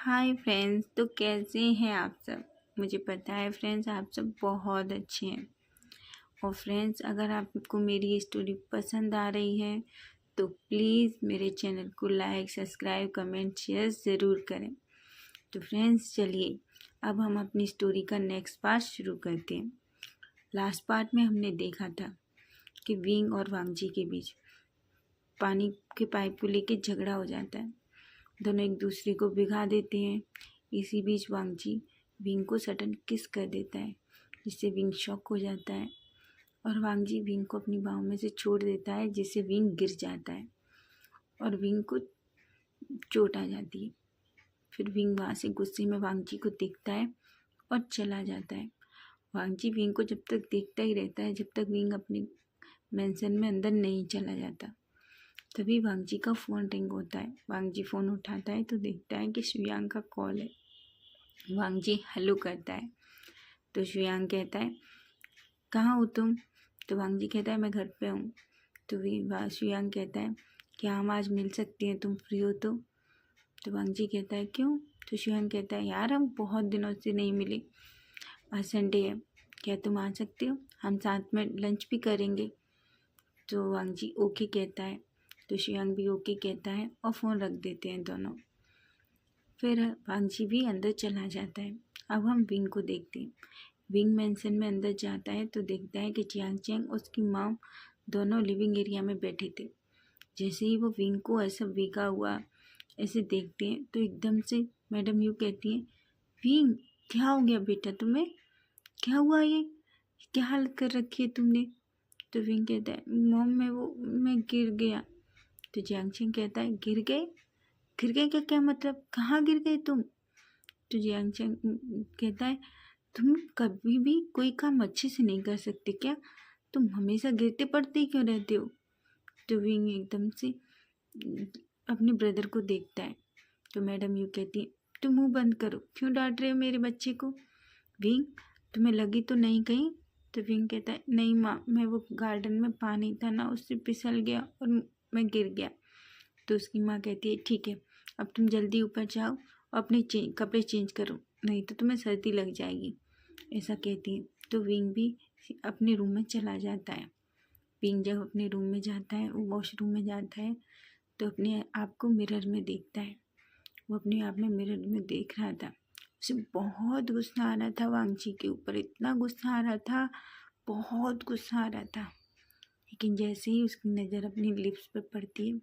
Hi friends, तो कैसे हैं आप सब। मुझे पता है फ्रेंड्स आप सब बहुत अच्छे हैं। और फ्रेंड्स अगर आपको मेरी ये स्टोरी पसंद आ रही है तो प्लीज़ मेरे चैनल को लाइक, सब्सक्राइब, कमेंट, शेयर ज़रूर करें। तो फ्रेंड्स चलिए अब हम अपनी स्टोरी का नेक्स्ट पार्ट शुरू करते हैं। लास्ट पार्ट में हमने देखा था कि विंग और वांगजी के बीच पानी के पाइप को लेके झगड़ा हो जाता है। दोनों एक दूसरे को भिगा देते हैं। इसी बीच वांगजी विंग को सडन किस कर देता है, जिससे विंग शॉक हो जाता है और वांगजी विंग को अपनी बाहों में से छोड़ देता है, जिससे विंग गिर जाता है और विंग को चोट आ जाती है। फिर विंग वहाँ से गुस्से में वांगजी को देखता है और चला जाता है। वांगजी विंग को जब तक देखता ही रहता है जब तक विंग अपने मेंशन में अंदर नहीं चला जाता। तभी वांगजी का फ़ोन रिंग होता है। वांगजी फ़ोन उठाता है तो देखता है कि शुयांग का कॉल है। वांगजी हेलो करता है तो शुयांग कहता है कहाँ हो तुम। तो वांगजी कहता है मैं घर पे हूँ। तो शुयांग कहता है क्या हम आज मिल सकते हैं, तुम फ्री हो तो वांगजी कहता है क्यों। तो शुयांग कहता है यार हम बहुत दिनों से नहीं मिले, आज संडे है, क्या तुम आ सकते हो, हम साथ में लंच भी करेंगे। तो वांगजी ओके कहता है तो शुयांग भी ओके कहता है और फ़ोन रख देते हैं दोनों। फिर वांगजी भी अंदर चला जाता है। अब हम विंग को देखते हैं। विंग मेंशन में अंदर जाता है तो देखता है कि चियांग चैंग और उसकी माँ दोनों लिविंग एरिया में बैठे थे। जैसे ही वो विंग को ऐसा भीगा हुआ ऐसे देखते हैं तो एकदम से मैडम यू कहती हैं विंग क्या हो गया बेटा तुम्हें, क्या हुआ, ये क्या हालत कर रखी है तुमने। तो विंग कहता है मॉम मैं गिर गया। तो जियांग चैंग कहता है गिर गए का क्या मतलब, कहाँ गिर गए तुम। तो जियांग चैंग कहता है तुम कभी भी कोई काम अच्छे से नहीं कर सकते क्या, तुम हमेशा गिरते पड़ते ही क्यों रहते हो। तो विंग एकदम से अपने ब्रदर को देखता है तो मैडम यू कहती है तुम मुंह बंद करो, क्यों डांट रहे हो मेरे बच्चे को। विंग तुम्हें लगी तो नहीं कहीं। तो विंग कहता है नहीं माँ, मैं वो गार्डन में पानी था ना उससे फिसल गया और मैं गिर गया। तो उसकी माँ कहती है ठीक है अब तुम जल्दी ऊपर जाओ और अपने कपड़े चेंज करो, नहीं तो तुम्हें सर्दी लग जाएगी, ऐसा कहती है। तो विंग भी अपने रूम में चला जाता है। विंग जब अपने रूम में जाता है, वो वॉशरूम में जाता है तो अपने आप को मिरर में देखता है। वो अपने आप में मिरर में देख रहा था, उसे बहुत गुस्सा आ रहा था वांगजी के ऊपर, इतना गुस्सा आ रहा था, बहुत गुस्सा आ रहा था। लेकिन जैसे ही उसकी नज़र अपनी लिप्स पर पड़ती है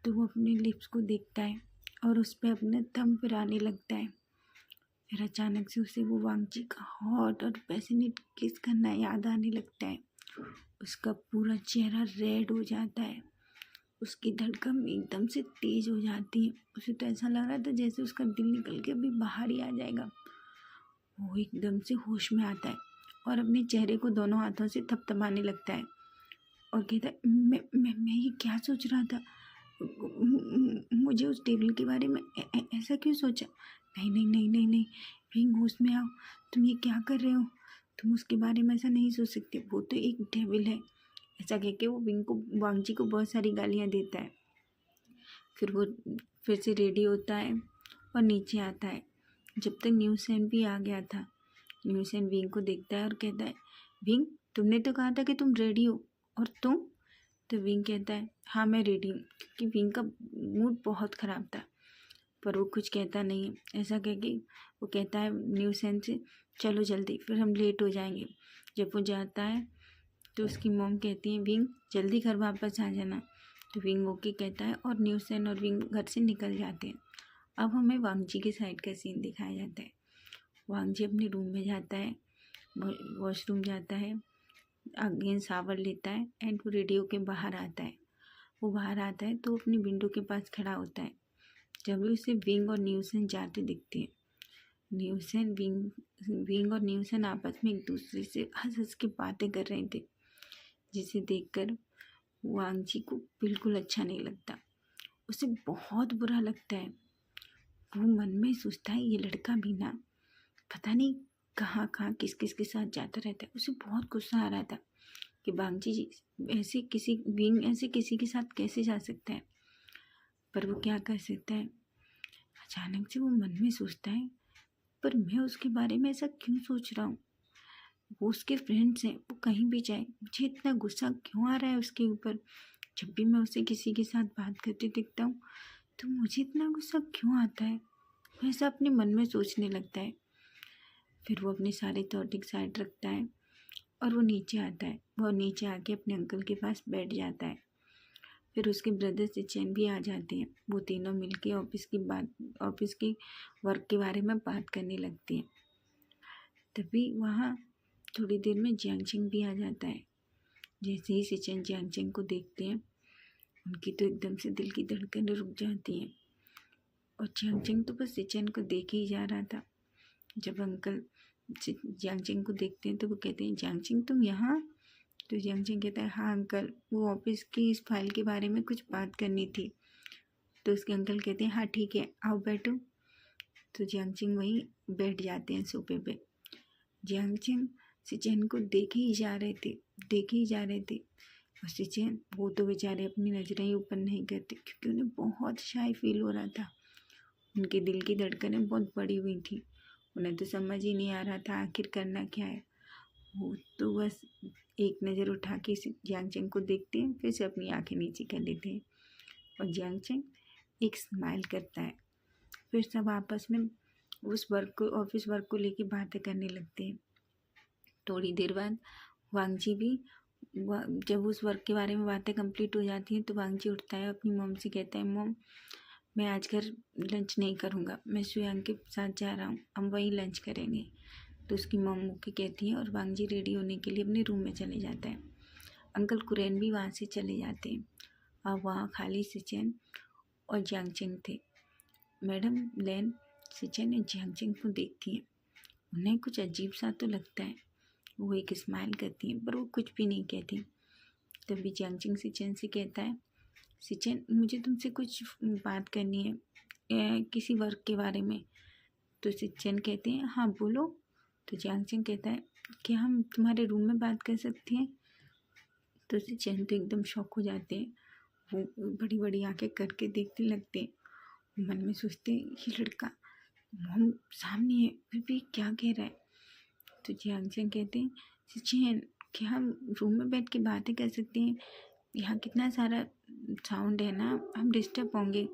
तो वो अपने लिप्स को देखता है और उस पर अपने थंब फिराने लगता है। फिर अचानक से उसे वो वांगजी का हॉट और पैशनेट किस करना याद आने लगता है। उसका पूरा चेहरा रेड हो जाता है, उसकी धड़कन एकदम से तेज हो जाती है। उसे तो ऐसा लग रहा था जैसे उसका दिल निकल के अभी बाहर ही आ जाएगा। वो एकदम से होश में आता है और अपने चेहरे को दोनों हाथों से थपथपाने लगता है और कहता है मैं ये क्या सोच रहा था, मुझे उस टेबल के बारे में ऐसा क्यों सोचा। नहीं नहीं नहीं नहीं नहीं विंग होश में आओ, तुम ये क्या कर रहे हो, तुम उसके बारे में ऐसा नहीं सोच सकते, वो तो एक डेविल है। ऐसा कह के वो विंग को वांगजी को बहुत सारी गालियाँ देता है। फिर वो फिर से रेडी होता है और नीचे आता है। जब तक न्यूसेन भी आ गया था। न्यूसेन विंग को देखता है और कहता है विंग तुमने तो कहा था कि तुम रेडी हो, और तुम। तो विंग कहता है हाँ मैं रेडी हूँ, क्योंकि विंग का मूड बहुत ख़राब था, पर वो कुछ कहता नहीं है। ऐसा कह के वो कहता है न्यूसेन से चलो जल्दी, फिर हम लेट हो जाएंगे। जब वो जाता है तो उसकी मॉम कहती है विंग जल्दी घर वापस आ जाना। तो विंग ओके कहता है और न्यूसेन और विंग घर से निकल जाते हैं। अब हमें वांगजी के साइड का सीन दिखाया जाता है। वांगजी अपने रूम में जाता है, वॉशरूम जाता है, अगेन शावर लेता है एंड वो रेडियो के बाहर आता है। वो बाहर आता है तो अपनी विंडो के पास खड़ा होता है। जब भी उसे विंग और न्यूसेन जाते दिखते हैं। विंग और न्यूसेन आपस में एक दूसरे से हंस हंस के बातें कर रहे थे, जिसे देखकर वांगजी को बिल्कुल अच्छा नहीं लगता, उसे बहुत बुरा लगता है। वो मन में सोचता है ये लड़का भी ना पता नहीं कहाँ कहाँ किस किस के साथ जाता रहता है। उसे बहुत गुस्सा आ रहा था कि वांगजी विंग ऐसे किसी के साथ कैसे जा सकता है, पर वो क्या कर सकता है। अचानक से वो मन में सोचता है, पर मैं उसके बारे में ऐसा क्यों सोच रहा हूँ? वो उसके फ्रेंड्स हैं, वो कहीं भी जाए, मुझे इतना गुस्सा क्यों आ रहा है उसके ऊपर? जब भी मैं उसे किसी के साथ बात करते दिखता हूँ तो मुझे इतना गुस्सा क्यों आता है? वैसा अपने मन में सोचने लगता है। फिर वो अपने सारे थॉट एक साइड रखता है और वो नीचे आता है। वो नीचे आके अपने अंकल के पास बैठ जाता है। फिर उसके ब्रदर सचिन भी आ जाते हैं। वो तीनों मिलके ऑफिस की वर्क के बारे में बात करने लगती हैं। तभी वहाँ थोड़ी देर में जियांगचेंग भी आ जाता है। जैसे ही सचिन जियांगचेंग को देखते हैं, उनकी तो एकदम से दिल की धड़कनें रुक जाती हैं। और जियांगचेंग तो बस सचिन को देख ही जा रहा था। जब अंकल जियांगचेंग को देखते हैं तो वो कहते हैं, जियांगचेंग तुम यहाँ? तो जियांगचेंग कहता है, हाँ अंकल, वो ऑफिस की इस फाइल के बारे में कुछ बात करनी थी। तो उसके अंकल कहते हैं, हाँ ठीक है, आओ बैठो। तो जियांगचेंग वहीं बैठ जाते हैं सोफे पे। जियांगचेंग सचिन को देखे ही जा रहे थे। और सचिन, वो तो बेचारे अपनी नजरें ही ऊपर नहीं करते, क्योंकि उन्हें बहुत शाय फील हो रहा था। उनके दिल की धड़कनें बहुत बड़ी हुई थी। उन्हें तो समझ ही नहीं आ रहा था आखिर करना क्या है। वो तो बस एक नज़र उठा के जियांगचेंग को देखते हैं, फिर से अपनी आंखें नीचे कर लेते हैं और जियांगचेंग एक स्माइल करता है। फिर सब आपस में ऑफिस वर्क को लेके बातें करने लगते हैं। थोड़ी देर बाद वांगजी भी, जब उस वर्क के बारे में बातें कंप्लीट हो जाती हैं तो वांगजी उठता है, अपनी मॉम से कहता है, मॉम मैं आज घर लंच नहीं करूँगा, मैं सुयांग के साथ जा रहा हूँ, हम वहीं लंच करेंगे। तो उसकी मॉम ओके कहती है और वांगजी रेडी होने के लिए अपने रूम में चले जाता है। अंकल कुरैन भी वहाँ से चले जाते हैं। अब वहाँ खाली सचिन और जियांगचेंग थे। मैडम लेन सचिन और जियांगचेंग को देखती हैं। उन्हें कुछ अजीब सा तो लगता है। वो एक स्माइल करती हैं, पर वो कुछ भी नहीं कहती। तभी जियांगचेंग सचिन से कहता है, सचिन मुझे तुमसे कुछ बात करनी है किसी वर्क के बारे में। तो सचिन कहते हैं, हाँ बोलो। तो जियांगचेंग कहता है, क्या हम तुम्हारे रूम में बात कर सकते हैं? तो सचिन तो एकदम शॉक हो जाते हैं। वो बड़ी बड़ी आंखें करके देखने लगते हैं। मन में सोचते हैं, ये लड़का हम सामने है फिर भी क्या कह रहा है? तो जियांगचेंग कहते हैं, सचिन क्या हम रूम में बैठ के बातें कर सकते हैं? यहाँ कितना सारा साउंड है ना, हम डिस्टर्ब होंगे,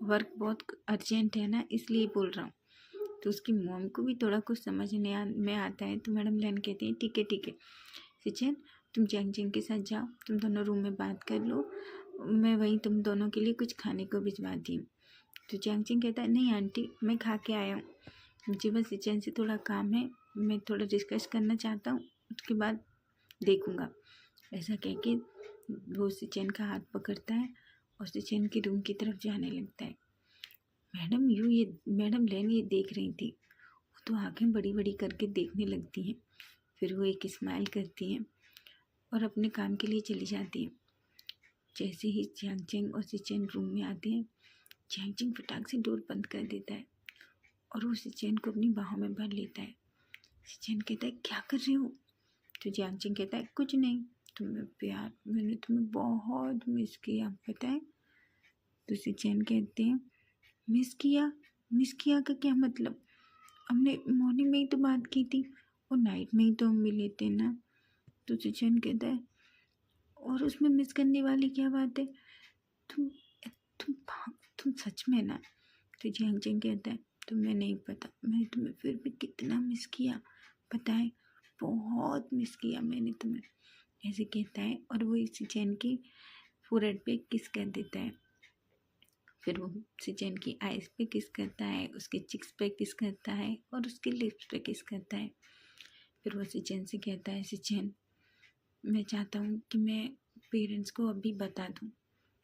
वर्क बहुत अर्जेंट है ना, इसलिए बोल रहा हूँ। तो उसकी मॉम को भी थोड़ा कुछ समझने में आता है। तो मैडम लेन कहती है, ठीक है सचिन, तुम जियांगचेंग के साथ जाओ, तुम दोनों रूम में बात कर लो, मैं वहीं तुम दोनों के लिए कुछ खाने को भिजवाती हूँ। तो जियांगचेंग कहता है, नहीं आंटी, मैं खा के आया हूँ, मुझे बस सचिन से थोड़ा काम है, मैं थोड़ा डिस्कस करना चाहता हूँ, उसके बाद देखूँगा। ऐसा कह के वो सचिन का हाथ पकड़ता है और सचिन के रूम की तरफ जाने लगता है। मैडम लेन ये देख रही थी। वो तो आंखें बड़ी बड़ी करके देखने लगती हैं। फिर वो एक स्माइल करती हैं और अपने काम के लिए चली जाती हैं। जैसे ही जियांगचेंग और सचिन रूम में आते हैं, जियांगचेंग फटाक से डोर बंद कर देता है और वो सचिन को अपनी बाहों में भर लेता है। सचिन कहता है, क्या कर रहे हो? तो जियांगचेंग कहता है, कुछ नहीं, तुम्हें प्यार, मैंने तुम्हें बहुत मिस किया, पता है? तो सचिन कहते हैं, मिस किया का क्या मतलब? हमने मॉर्निंग में ही तो बात की थी और नाइट में ही तो हम मिले थे ना। तो सचिन कहता है, और उसमें मिस करने वाली क्या बात है? तुम तुम तुम सच में ना? तो जियांगचेंग कहता है, तुम्हें नहीं पता मैंने तुम्हें फिर भी कितना मिस किया, पता है? बहुत मिस किया मैंने तुम्हें, ऐसे कहता है। और वो सचिन की फोरहेड पे किस कर देता है। फिर वो सचिन की आइज़ पे किस करता है, उसके चिक्स पे किस करता है और उसके लिप्स पे किस करता है। फिर वो सचिन से कहता है, सचिन मैं चाहता हूँ कि मैं पेरेंट्स को अभी बता दूँ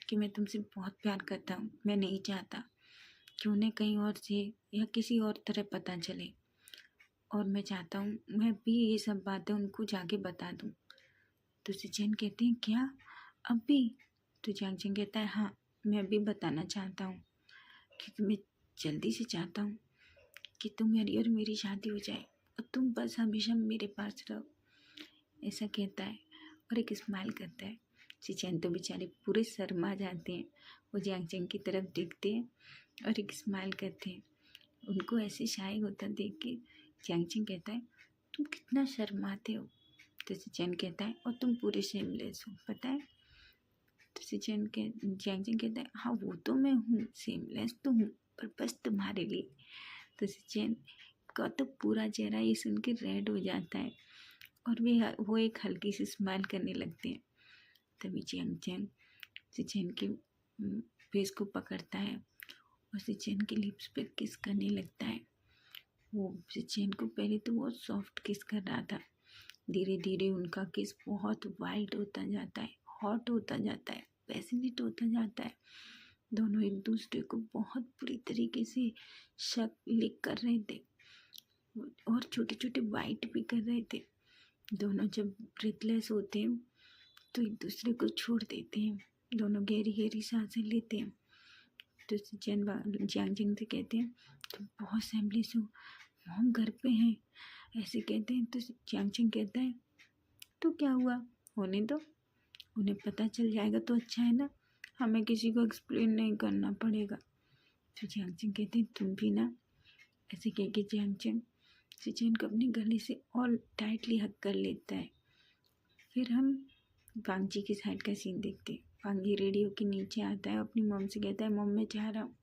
कि मैं तुमसे बहुत प्यार करता हूँ। मैं नहीं चाहता कि उन्हें कहीं और से या किसी और तरह पता चले, और मैं चाहता हूँ मैं भी ये सब बातें उनको जाके बता दूँ। तो सचिन कहते हैं, क्या अभी? तो जियांगचेंग कहता है, हाँ मैं अभी बताना चाहता हूँ, क्योंकि मैं जल्दी से चाहता हूँ कि तुम्हारी और मेरी शादी हो जाए और तुम बस हमेशा मेरे पास रहो, ऐसा कहता है और एक स्माइल करता है। सचिन तो बेचारे पूरे शर्मा जाते हैं। वो जियांगचेंग की तरफ देखते हैं और एक स्माइल करते हैं। उनको ऐसे शाय होता देख के जियांगचेंग कहता है तुम कितना शर्माते हो। तो जिचेन कहता है और तुम पूरे शेमलेस हो पता है। तो जियांगचेंग कहता है हाँ वो तो मैं हूँ, शेमलेस तो हूँ, पर बस तुम्हारे लिए। तो जिचेन का तो पूरा चेहरा ये सुन के रेड हो जाता है और वो एक हल्की सी स्माइल करने लगते हैं। तभी जियांगचेंग जिचेन के फेस को पकड़ता है और जिचेन के लिप्स पे किस करने लगता है। वो जिचेन को पहले तो बहुत सॉफ्ट किस कर रहा था, धीरे धीरे उनका किस बहुत वाइल्ड होता जाता है, हॉट होता जाता है, पैशनेट होता जाता है। दोनों एक दूसरे को बहुत बुरी तरीके से शक लिक कर रहे थे और छोटे छोटे बाइट भी कर रहे थे। दोनों जब ब्रेथलेस होते हैं तो एक दूसरे को छोड़ देते हैं, दोनों गहरी गहरी सांसें लेते हैं। तो जियांगचेंग से कहते हैं तुम बहुत सेमलेस हो, हम घर पे हैं, ऐसे कहते हैं। तो जियांगचेंग कहता है तो क्या हुआ, होने दो, उन्हें पता चल जाएगा तो अच्छा है ना, हमें किसी को एक्सप्लेन नहीं करना पड़ेगा। तो जियांगचेंग कहते हैं तुम भी ना, ऐसे कह के जियांगचेंग जिचेन को अपने गले से और टाइटली हक कर लेता है। फिर हम वांगजी की साइड का सीन देखते हैं। वांगी रेडियो के नीचे आता है, अपनी मॉम से कहता है मॉम मैं जा रहा हूँ,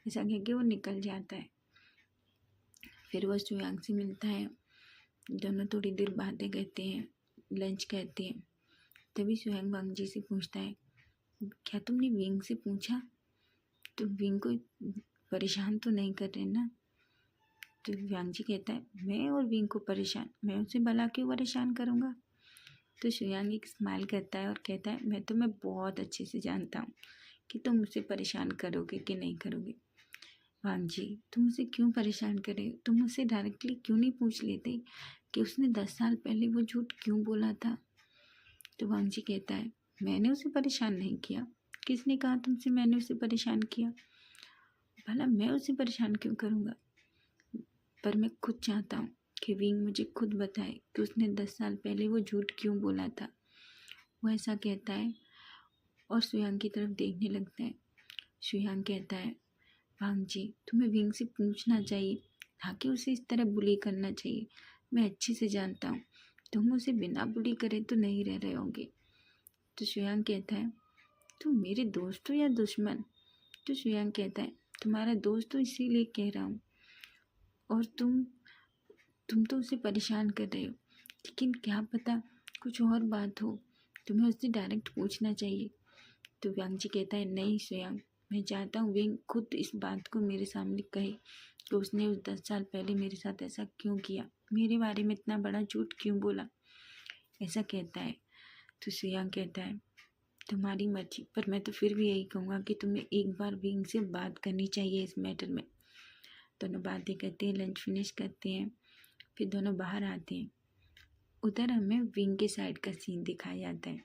ऐसा कह के वो निकल जाता है। फिर वो सुयांग से मिलता है, दोनों थोड़ी देर बातें करते हैं, लंच करते हैं। तभी सुयांग वांगजी से पूछता है क्या तुमने विंग से पूछा, तो विंग को परेशान तो नहीं कर रहे ना। तो वांगजी कहता है मैं और विंग को परेशान, मैं उसे भला क्यों परेशान करूँगा। तो सुयांग एक स्माइल करता है और कहता है मैं तुम्हें बहुत अच्छे से जानता हूँ कि तुम उसे परेशान करोगे कि नहीं करोगे। वांगजी तुम उसे क्यों परेशान कर रहे हो, तुम उसे डायरेक्टली क्यों नहीं पूछ लेते कि उसने 10 साल पहले वो झूठ क्यों बोला था। तो वांगजी कहता है मैंने उसे परेशान नहीं किया, किसने कहा तुमसे मैंने उसे परेशान किया, भला मैं उसे परेशान क्यों करूँगा। पर मैं खुद चाहता हूँ कि विंग मुझे खुद बताए कि उसने 10 साल पहले वो झूठ क्यों बोला था। वो ऐसा कहता है और सुयांग की तरफ देखने लगता है। सुयांग कहता है वांगजी तुम्हें विंग से पूछना चाहिए, ताकि उसे इस तरह बुली करना चाहिए। मैं अच्छे से जानता हूँ तुम उसे बिना बुली करे तो नहीं रह रहे होंगे। तो सुयांग कहता है तुम मेरे दोस्त हो या दुश्मन। तो सुयांग कहता है तुम्हारा दोस्त हो इसीलिए कह रहा हूँ, और तुम तो उसे परेशान कर रहे हो, लेकिन क्या पता कुछ और बात हो, तुम्हें उससे डायरेक्ट पूछना चाहिए। तो वांगजी कहता है नहीं सुयांग, मैं चाहता हूँ विंग खुद इस बात को मेरे सामने कहे कि उसने उस 10 साल पहले मेरे साथ ऐसा क्यों किया, मेरे बारे में इतना बड़ा झूठ क्यों बोला, ऐसा कहता है। तो सुयांग कहता है तुम्हारी मर्जी, पर मैं तो फिर भी यही कहूँगा कि तुम्हें एक बार विंग से बात करनी चाहिए इस मैटर में। दोनों बातें करते हैं, लंच फिनिश करते हैं, फिर दोनों बाहर आते हैं। उधर हमें विंग के साइड का सीन दिखाया जाता है।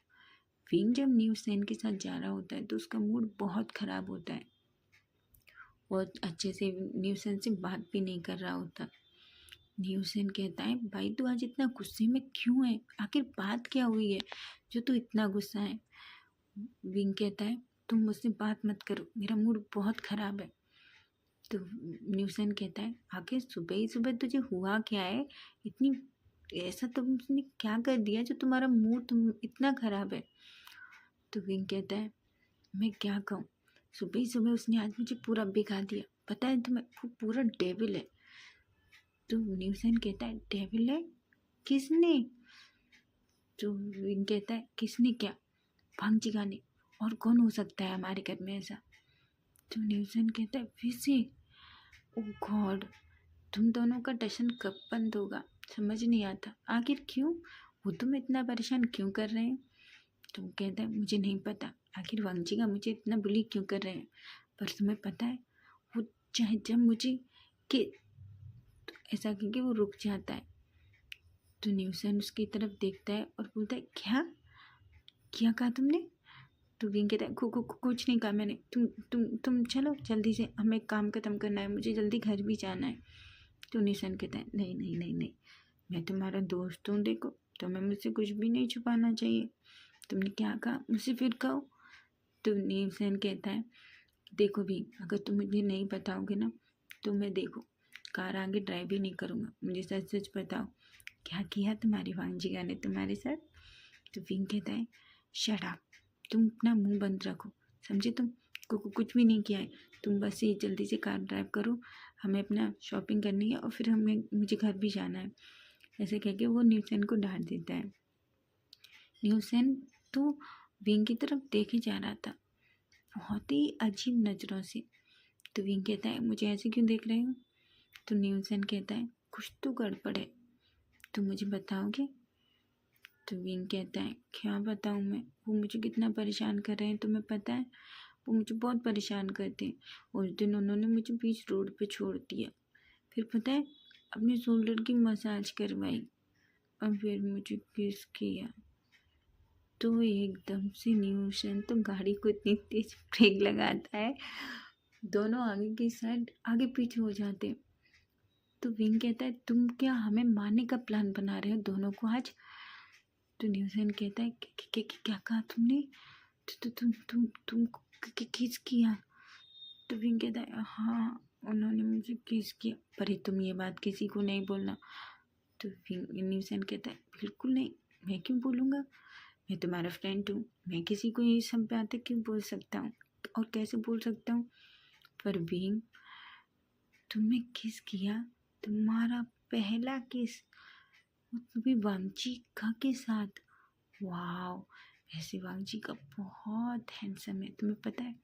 विंग जब न्यूसेन के साथ जा रहा होता है तो उसका मूड बहुत ख़राब होता है, वो अच्छे से न्यूसेन से बात भी नहीं कर रहा होता। न्यूसेन कहता है भाई तू आज इतना गुस्से में क्यों है, आखिर बात क्या हुई है जो तू इतना गुस्सा है। विंग कहता है तुम मुझसे बात मत करो, मेरा मूड बहुत ख़राब है। तो न्यूसेन कहता है आखिर सुबह ही सुबह तुझे हुआ क्या है, इतनी ऐसा तुमने क्या कर दिया जो तुम्हारा मूड तुम इतना ख़राब है। तो विंग कहता है मैं क्या कहूँ, सुबह ही सुबह उसने आज मुझे पूरा बिगा दिया, पता है तुम्हें वो पूरा डेविल है। तो न्यूसेन कहता है डेविल है, किसने। तो विंग कहता है किसने क्या, वांगजी ने, और कौन हो सकता है हमारे घर में ऐसा। तो न्यूसेन कहता है फिर से, ओ गॉड तुम दोनों का टशन कब बंद होगा, समझ नहीं आता, आखिर क्यों वो तुम्हें इतना परेशान क्यों कर रहे हैं। तो वो कहता है मुझे नहीं पता आखिर वांगजी मुझे इतना बुली क्यों कर रहे हैं, पर तुम्हें पता है वो चाहे जब मुझे कि तो ऐसा करके वो रुक जाता है। तो न्यूसन उसकी तरफ देखता है और बोलता है क्या क्या कहा तुमने। तो विंग कहता है कुछ नहीं कहा मैंने, तुम चलो जल्दी से, हमें काम ख़त्म करना है, मुझे जल्दी घर भी जाना है। तो न्यूसन कहता है नहीं नहीं नहीं नहीं, मैं तुम्हारा दोस्त हूँ, देखो तुम्हें मुझसे कुछ भी नहीं छुपाना चाहिए, तुमने क्या कहा मुझसे फिर कहो। तो न्यूसन कहता है देखो भी, अगर तुम मुझे नहीं बताओगे ना तो मैं देखो कार आगे ड्राइव ही नहीं करूँगा। मुझे सच सच बताओ, क्या किया तुम्हारी वांजिका ने तुम्हारे साथ? तो विंग कहता है शट अप, तुम अपना मुंह बंद रखो, समझे? तुम को कुछ भी नहीं किया है। तुम बस ये जल्दी से कार ड्राइव करो, हमें अपना शॉपिंग करनी है और फिर मुझे घर भी जाना है। ऐसे कह के वो न्यूसेन को डांट देता है। न्यूसेन तो विंग की तरफ देखे जा रहा था बहुत ही अजीब नज़रों से। तो विंग कहता है मुझे ऐसे क्यों देख रहे हो? तो न्यूसेन कहता है कुछ तो गड़बड़ है, तुम मुझे बताओगे? तो विंग कहता है क्या बताऊँ मैं, वो मुझे कितना परेशान कर रहे हैं तुम्हें पता है? वो मुझे बहुत परेशान करते हैं। उस दिन उन्होंने मुझे बीच रोड पे छोड़ दिया, फिर पता है अपने शोल्डर की मसाज करवाई और फिर मुझे किस किया। तो एकदम से न्यूसेन तो गाड़ी को इतनी तेज ब्रेक लगाता है, दोनों आगे की साइड आगे पीछे हो जाते हैं। तो विंग कहता है तुम क्या हमें मारने का प्लान बना रहे हो दोनों को आज? तो न्यूसेन कहता है क्या कहा तुमने? तो तुम किस किया? तो विंग कहता है हाँ, उन्होंने मुझे किस किया, पर तुम ये बात किसी को नहीं बोलना। तो न्यूसेन कहता है बिल्कुल नहीं, मैं क्यों बोलूँगा, मैं तुम्हारा फ्रेंड हूँ, मैं किसी को ये सब बातें क्यों बोल सकता हूँ और कैसे बोल सकता हूँ? पर विंग तुमने किस किया, तुम्हारा पहला किस, वो भी वांचिका के साथ। वाह, वैसे वांचिका बहुत हैंडसम है तुम्हें पता है?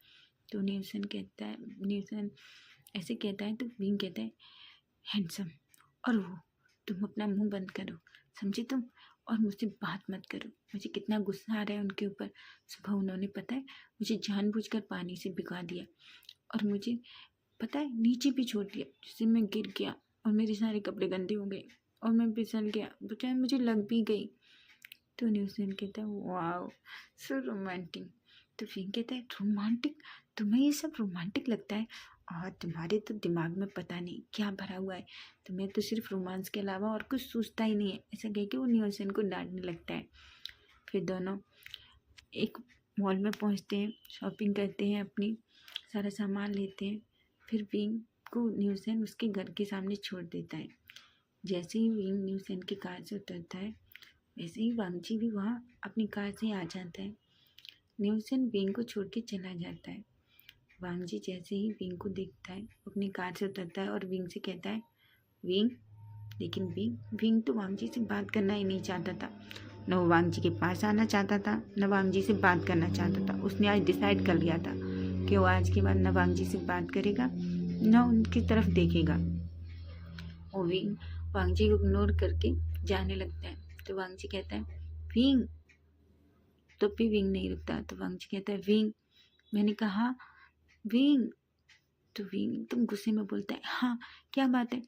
तो न्यूसन ऐसे कहता है तो विंग कहता है हैंडसम और वो, तुम अपना मुंह बंद करो, समझे तुम? और मुझसे बात मत करो, मुझे कितना गुस्सा आ रहा है उनके ऊपर। सुबह उन्होंने पता है मुझे जानबूझकर पानी से भिगा दिया और मुझे पता है नीचे भी छोड़ दिया, जिससे मैं गिर गया और मेरे सारे कपड़े गंदे हो गए और मैं फिसल गया, बचाए मुझे लग भी गई। तो न्यूज़ीलैंड कहता है वाओ सो रोमांटिक। तो फिर कहता है रोमांटिक, तुम्हें ये सब रोमांटिक लगता है? और तुम्हारे तो दिमाग में पता नहीं क्या भरा हुआ है, तुम्हें तो सिर्फ रोमांस के अलावा और कुछ सोचता ही नहीं है। ऐसा कह के वो न्यूज़ीलैंड को डांटने लगता है। फिर दोनों एक मॉल में पहुंचते हैं, शॉपिंग करते हैं, अपनी सारा सामान लेते हैं। फिर विंग को न्यूज़ीलैंड उसके घर के सामने छोड़ देता है। जैसे ही विंग न्यूज़ीलैंड की कार से उतरता है वैसे ही वांगजी भी वहाँ अपनी कार से आ जाता है। न्यूसेन विंग को छोड़ के चला जाता है। वांगजी जैसे ही विंग को देखता है अपनी कार से उतरता है और विंग से कहता है विंग। लेकिन विंग तो वांगजी से बात करना ही नहीं चाहता था, न वो वांगजी के पास आना चाहता था न वांगजी से बात करना चाहता था। उसने आज डिसाइड कर लिया था कि वो आज के बाद न वांगजी से बात करेगा न उनकी तरफ देखेगा। वो विंग वांगजी को इग्नोर करके जाने लगता है। तो वांगजी कहता है विंग, तो भी विंग नहीं रुकता। तो वांगजी कहता है विंग, मैंने कहा विंग। तो विंग एकदम गुस्से में बोलता है हाँ क्या बात है,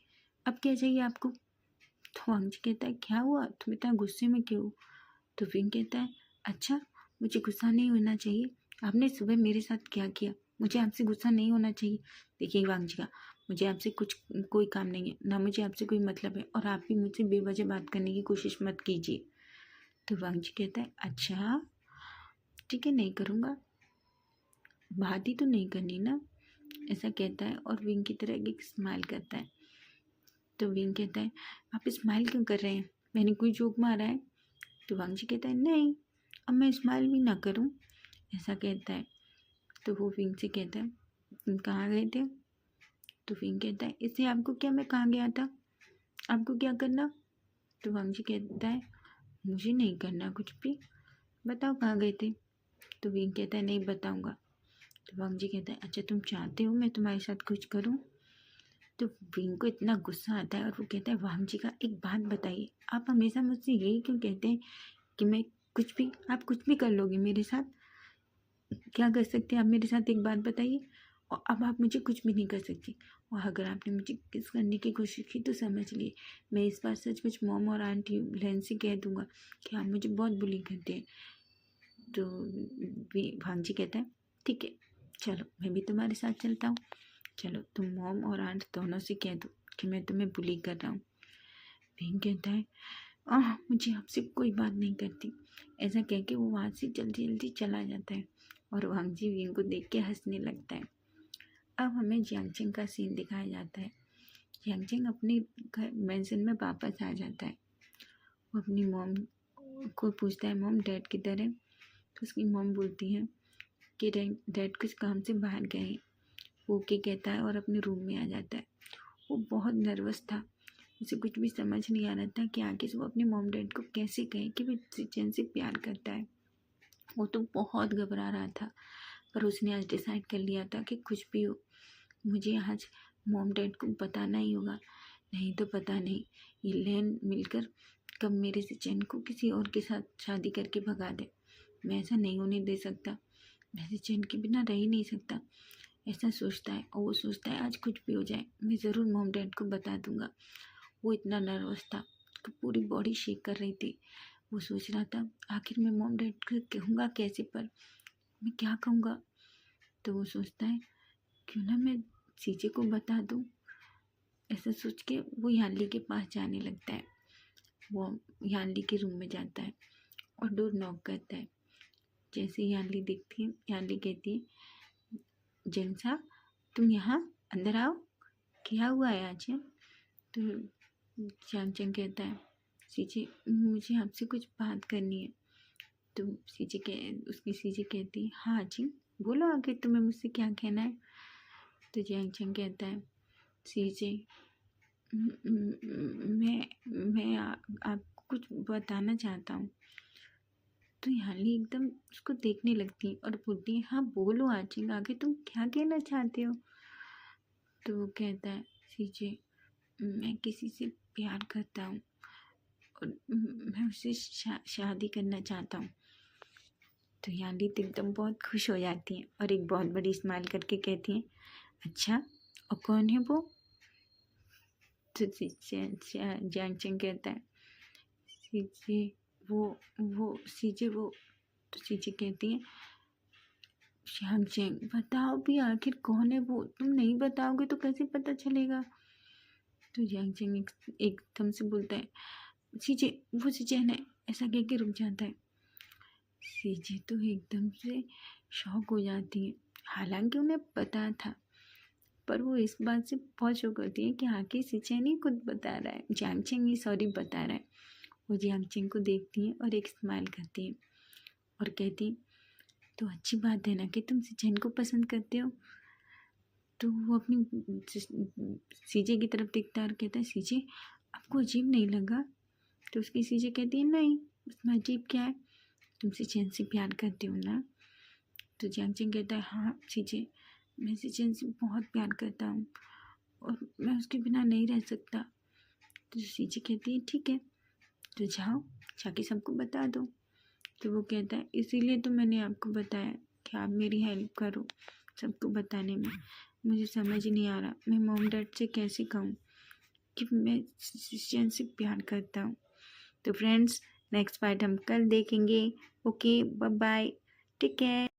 अब क्या चाहिए आपको? तो वांगजी कहता है क्या हुआ, तुम इतना गुस्से में क्यों? तो विंग कहता है अच्छा, मुझे गुस्सा नहीं होना चाहिए, आपने सुबह मेरे साथ क्या किया, मुझे आपसे गुस्सा नहीं होना चाहिए। देखिए वांगजी का, मुझे आपसे कोई काम नहीं है, ना मुझे आपसे कोई मतलब है, और आप भी मुझसे बेवजह बात करने की कोशिश मत कीजिए। तो वांगजी कहता है अच्छा ठीक है, नहीं करूँगा, बात ही तो नहीं करनी ना, ऐसा कहता है और विंग की तरह एक स्माइल करता है। तो विंग कहता है आप स्माइल क्यों कर रहे हैं, मैंने कोई जोक मारा है? तो वांगजी कहता है नहीं, अब मैं स्माइल भी ना करूँ, ऐसा कहता है। तो वो विंग से कहता है तुम कहाँ गए थे? तो विंग कहता है इससे आपको क्या, मैं कहाँ गया था, आपको क्या करना? तो वांगजी कहता है मुझे नहीं करना कुछ भी, बताओ कहाँ गए थे? तो विंग कहता है नहीं बताऊँगा। तो वांगजी कहता है अच्छा तुम चाहते हो मैं तुम्हारे साथ कुछ करूं? तो विंग को इतना गुस्सा आता है और वो कहता है वांगजी का एक बात बताइए, आप हमेशा मुझसे यही क्यों कहते हैं कि मैं कुछ भी, आप कुछ भी कर लोगे मेरे साथ, क्या कर सकते हैं आप मेरे साथ, एक बात बताइए। और अब आप मुझे कुछ भी नहीं कर सकती, और अगर आपने मुझे किस करने की कोशिश की तो समझ लिए मैं इस बार सचमुच मॉम और आंटी लेन से कह दूंगा कि आप मुझे बहुत बुली करते हैं। तो वांगजी कहता है ठीक है चलो मैं भी तुम्हारे साथ चलता हूँ, चलो तुम मॉम और आंट दोनों से कह दो कि मैं तुम्हें बुली कर रहा हूँ। विंग कहता है मुझे आपसे कोई बात नहीं करती, ऐसा कह के वो वहाँ से जल्दी जल्दी चला जाता है और वांगजी विंग को देख के हंसने लगता है। अब हमें जियांगचेंग का सीन दिखाया जाता है। जियांगचेंग अपने घर मेंशन में वापस आ जाता है। वो अपनी मॉम को पूछता है, मॉम डैड किधर है? तो उसकी मॉम बोलती है कि डैड कुछ काम से बाहर गए हैं। वो ओके कहता है और अपने रूम में आ जाता है। वो बहुत नर्वस था, उसे कुछ भी समझ नहीं आ रहा था कि आगे से वो अपने मॉम डैड को कैसे कहे कि वो सिचेन से प्यार करता है। वो तो बहुत घबरा रहा था, पर उसने आज डिसाइड कर लिया था कि कुछ भी हो मुझे आज मॉम डैड को बताना ही होगा, नहीं तो पता नहीं ये लेन मिलकर कब मेरे सिचेन को किसी और के साथ शादी करके भगा दे। मैं ऐसा नहीं होने दे सकता, मैं सिचेन के बिना रह ही नहीं सकता। ऐसा सोचता है और वो सोचता है आज कुछ भी हो जाए मैं ज़रूर मॉम डैड को बता दूंगा। वो इतना नर्वस था कि पूरी बॉडी शेक कर रही थी। वो सोच रहा था आखिर मैं मॉम डैड को कहूँगा कैसे, पर मैं क्या कहूँगा। तो वो सोचता है क्यों ना मैं सीजे को बता दूँ। ऐसा सोच के वो यानली के पास जाने लगता है। वो यानली के रूम में जाता है और डोर नॉक करता है। जैसे यानली देखती है, यानली कहती है, जैन साहब तुम यहाँ अंदर आओ, क्या हुआ है आज? तो जियांगचेंग कहता है, सीजे मुझे आपसे कुछ बात करनी है। तो उसकी सीजे कहती है, हाँ जी बोलो आगे तुम्हें मुझसे क्या कहना है। तो जियांगचेंग कहता है, सीजे मैं आपको कुछ बताना चाहता हूँ। तो यानली एकदम उसको देखने लगती है और बोलती है, हाँ बोलो आचिंग आगे तुम क्या कहना चाहते हो। तो वो कहता है, सीजे मैं किसी से प्यार करता हूँ और मैं उससे शादी करना चाहता हूँ। तो यानली तो एकदम बहुत खुश हो जाती हैं और एक बहुत बड़ी स्माइल करके कहती हैं, अच्छा और कौन है वो? तो जियांगचेंग कहता है, सीजे वो सीजे वो। तो सीजे कहती है, जियांगचेंग बताओ भी आखिर कौन है वो, तुम नहीं बताओगे तो कैसे पता चलेगा। तो जियांगचेंग एकदम से बोलता है, सीजे वो सिचेन है, ऐसा कह के रुक जाता है। सीजे तो एकदम से शॉक हो जाती है, हालांकि उन्हें पता था, पर वो इस बात से बहुत शौक होती है कि आखिर सिचेन ही खुद बता रहा है, जियांगचेंग ही सॉरी बता रहा है। वो जियांगचेंग को देखती है और एक स्माइल करती है और कहती, तो अच्छी बात है ना कि तुम सिचेन को पसंद करते हो। तो वो अपनी सीजे की तरफ देखता है और कहता है, सीजे आपको अजीब नहीं लगा? तो उसकी सीजे कहती है, नहीं उसमें अजीब क्या है, तुम सिचेन से प्यार करते हो ना? तो जियांगचेंग कहता है, हाँ सीजे मैं सिचेन से बहुत प्यार करता हूँ और मैं उसके बिना नहीं रह सकता। तो सीजे कहती है, ठीक है तो जाओ जाके सबको बता दो। तो वो कहता है, इसीलिए तो मैंने आपको बताया कि आप मेरी हेल्प करो सबको बताने में। मुझे समझ नहीं आ रहा मैं मॉम डैड से कैसे कहूँ कि मैं सिचेन से प्यार करता हूँ। तो फ्रेंड्स नेक्स्ट पार्ट हम कल देखेंगे। Okay bye bye, take care.